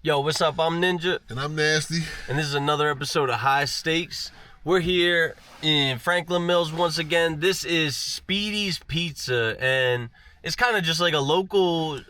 Yo, what's up? I'm Ninja. And I'm Nasty. And this is another episode of High Stakes. We're here in Franklin Mills once again. This is Speedy's Pizza, and it's kind of just like a local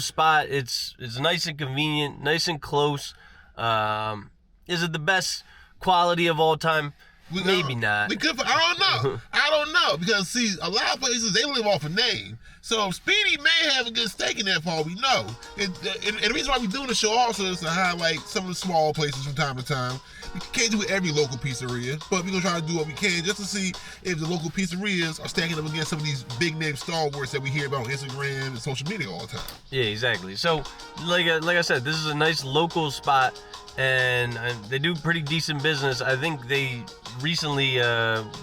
spot. It's nice and convenient, nice and close. Is it the best quality of all time? Maybe not. I don't know. Because, see, a lot of places, they live off a name. So, Speedy may have a good steak in there for all we know. And the reason why we're doing the show also is to highlight some of the small places from time to time. We can't do every local pizzeria, but we're going to try to do what we can just to see if the local pizzerias are stacking up against some of these big name stalwarts that we hear about on Instagram and social media all the time. Yeah, exactly. So, like I said, this is a nice local spot, and they do pretty decent business. I think they recently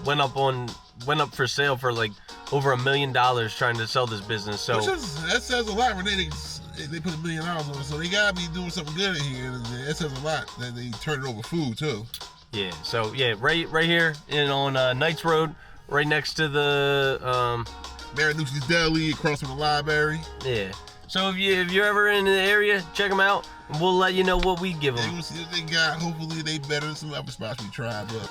went up for sale for like over $1 million trying to sell this business. So that says a lot when they put $1 million on it. So they gotta be doing something good in here. And that says a lot that they turn it over food too. Yeah. So yeah, right here on Knights Road, right next to the Marinucci's Deli, across from the library. Yeah. So if you're ever in the area, check them out. And we'll let you know what we give them. We'll see what they got. Hopefully they better than some other spots we tried, but.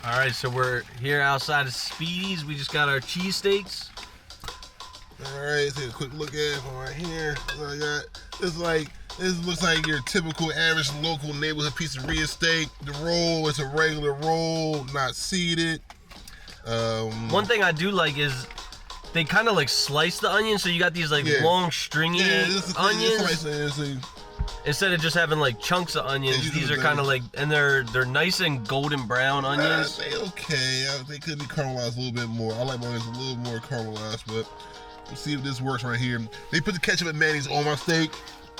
All right, so we're here outside of Speedy's. We just got our cheesesteaks. All right, let's take a quick look at it from right here. What I got. This looks like your typical average local neighborhood pizzeria steak. The roll is a regular roll, not seeded. One thing I do like is they kind of like slice the onion, so you got these like long stringy onions. Instead of just having like chunks of onions, these are kind of like, and they're nice and golden brown onions. They okay. They could be caramelized a little bit more. I like my onions a little more caramelized, but we'll see if this works right here. They put the ketchup and mayonnaise on my steak.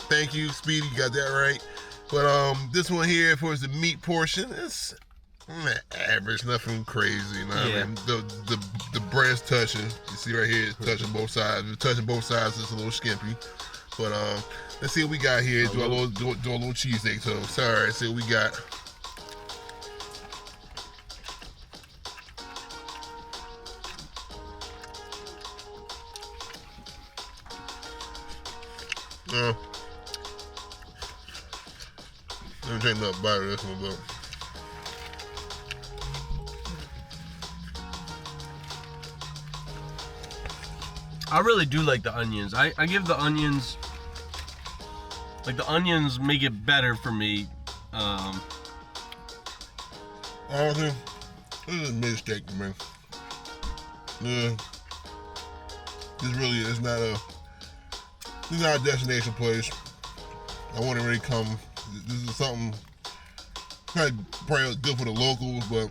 Thank you, Speedy. You got that right. But this one here, for the meat portion, it's average, nothing crazy. You know what I mean? The breast touching. You see right here, it's touching both sides. It's touching both sides. It's a little skimpy. But let's see what we got here. Do a little cheesesteak toast. All right, let's see what we got. Let me drink enough bite of this one, though. I really do like the onions. I give the onions, like the onions make it better for me. Honestly, this is a mid-steak to me. Yeah. This really is not a destination place. I wouldn't really come. This is something probably good for the locals, but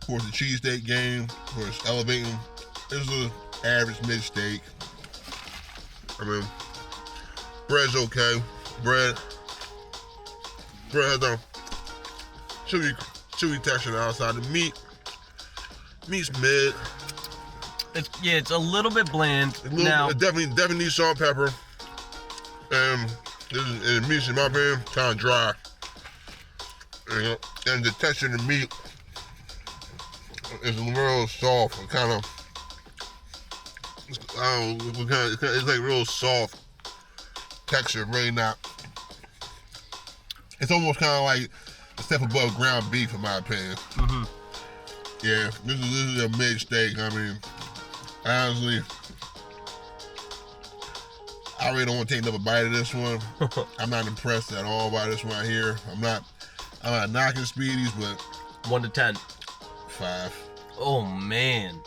for the cheesesteak game, for its elevating, this is an average mid-steak. I mean, bread's okay. Bread has a chewy texture on the outside. The meat's mid. It's a little bit bland. It definitely needs salt and pepper. And the meat's, in my opinion, kind of dry. And the texture of the meat is real soft. It's like real soft texture. Really not. It's almost kind of like the step above ground beef, in my opinion. Mm-hmm. Yeah, this is a mid steak. I mean, honestly, I really don't want to take another bite of this one. I'm not impressed at all by this one right here. I'm not knocking Speedy's, but 1 to 10. 5. Oh man.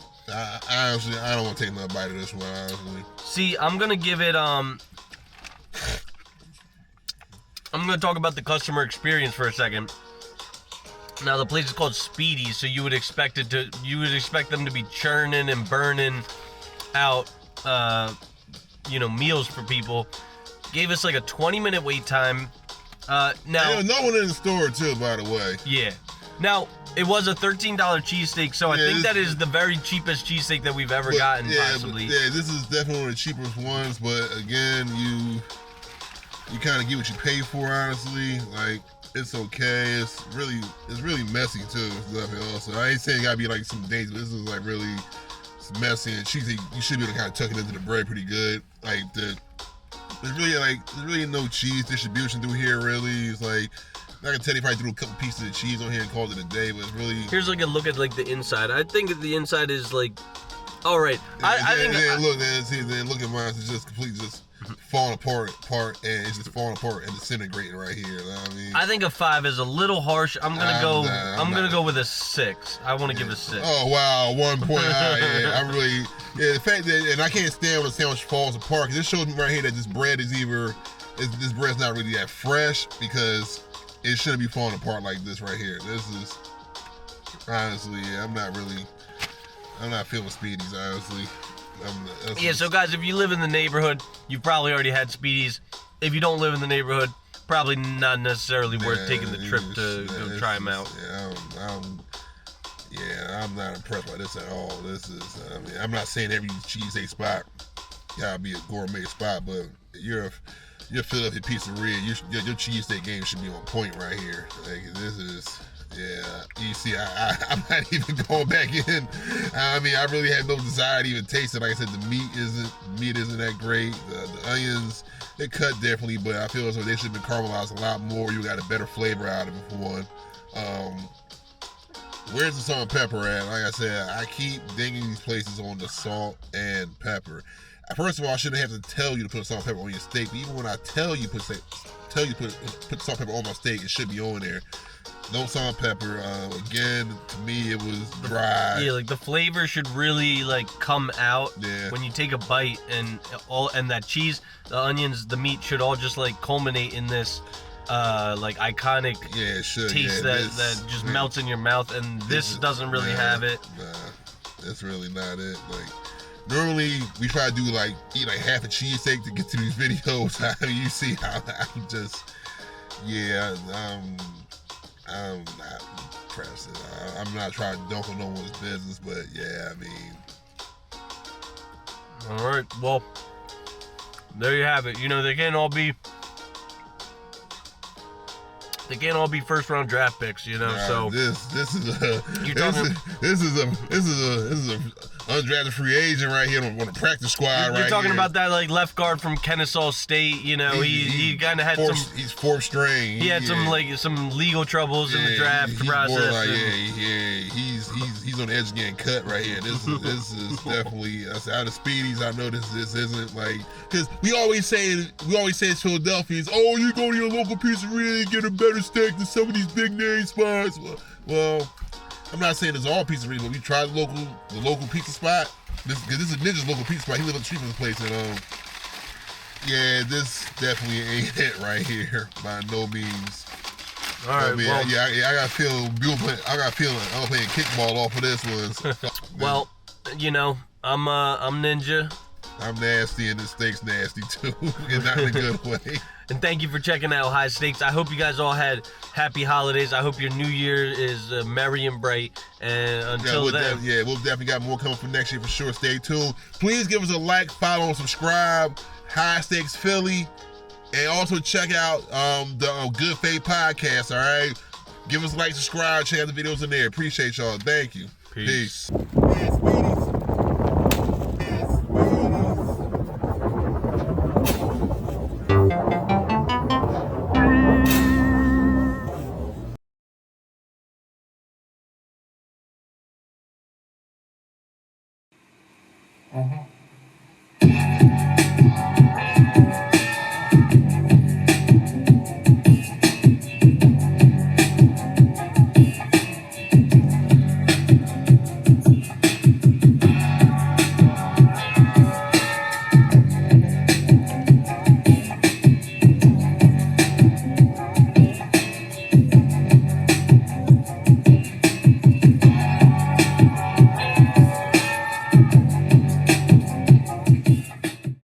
Honestly, I don't want to take another bite of this one. Honestly. See, I'm gonna give it. I'm gonna talk about the customer experience for a second. Now the place is called Speedy, so you would expect them to be churning and burning out, meals for people. Gave us like a 20-minute wait time. Now there was no one in the store too, by the way. Yeah. Now it was a $13 cheesesteak, so I think that is the very cheapest cheesesteak that we've ever gotten, possibly. This is definitely one of the cheapest ones. But again, you kind of get what you pay for. Honestly, like. It's okay. It's really messy too. Also, I ain't saying it gotta be like some dangerous. This is like really messy and cheesy. You should be able to kind of tuck it into the bread pretty good. Like there's really no cheese distribution through here. Really, it's like I can tell you if I threw a couple pieces of cheese on here and called it a day, but it's really. Here's like a look at like the inside. I think the inside is like, all right. Look at mine. It's just completely falling apart, and it's just falling apart and disintegrating right here. You know what I mean? I think a 5 is a little harsh. I'm gonna go with a 6. I want to give it a 6. Oh wow, 1 point high. Yeah, the fact that, and I can't stand when a sandwich falls apart, because this shows me right here that this bread's not really that fresh, because it shouldn't be falling apart like this right here. This is honestly, I'm not feeling Speedy's, honestly. So guys, if you live in the neighborhood, you've probably already had Speedy's. If you don't live in the neighborhood, probably not necessarily worth taking the trip to go try them out. I'm not impressed by this at all. I'm not saying every cheesesteak spot gotta be a gourmet spot, but you're Philadelphia pizzeria, your cheesesteak game should be on point right here. Like this is. Yeah, you see, I'm not even going back in. I mean, I really had no desire to even taste it. Like I said, the meat isn't that great. The onions, they cut differently, but I feel as though they should have been caramelized a lot more. You got a better flavor out of it for one. Where's the salt and pepper at? Like I said, I keep dinging these places on the salt and pepper. First of all, I shouldn't have to tell you to put salt and pepper on your steak, but even when I tell you put salt and pepper on my steak, it should be on there. No salt and pepper. Again, to me, it was dry. Yeah, like the flavor should really like come out when you take a bite, and that cheese, the onions, the meat should all just like culminate in this like iconic taste that just melts in your mouth, and this doesn't really have it. Nah, that's really not it. Like normally we try to do eat half a cheesesteak to get to these videos. I mean, you see how I'm just I'm not impressed. I'm not trying to dunk on no one's business, but yeah, I mean. All right, well, there you have it. You know, they can't all be first round draft picks. You know, so this is a undrafted free agent right here on the practice squad. You're talking about that like left guard from Kennesaw State. You know, he kind of had he's fourth string. He had some legal troubles in the draft process. He's on the edge of getting cut right here. This is definitely out of Speedy's. I know this isn't like, because we always say it's Philadelphia's. Oh, you go to your local pizzeria and get a better steak than some of these big name spots. Well, I'm not saying it's all pizzeria, but we tried the local pizza spot. This is Ninja's local pizza spot. He lives up the street from this place, and this definitely ain't it right here by no means. All right, I got to feel I'm playing kickball off of this one. Well, you know, I'm Ninja. I'm nasty, and this steak's nasty too, and not in a good way. And thank you for checking out High Stakes. I hope you guys all had happy holidays. I hope your new year is merry and bright. And until then, we'll definitely got more coming for next year for sure. Stay tuned. Please give us a like, follow, and subscribe. High Stakes Philly, and also check out the Good Faith podcast. All right, give us a like, subscribe, check out the videos in there. Appreciate y'all. Thank you. Peace. Mm-hmm.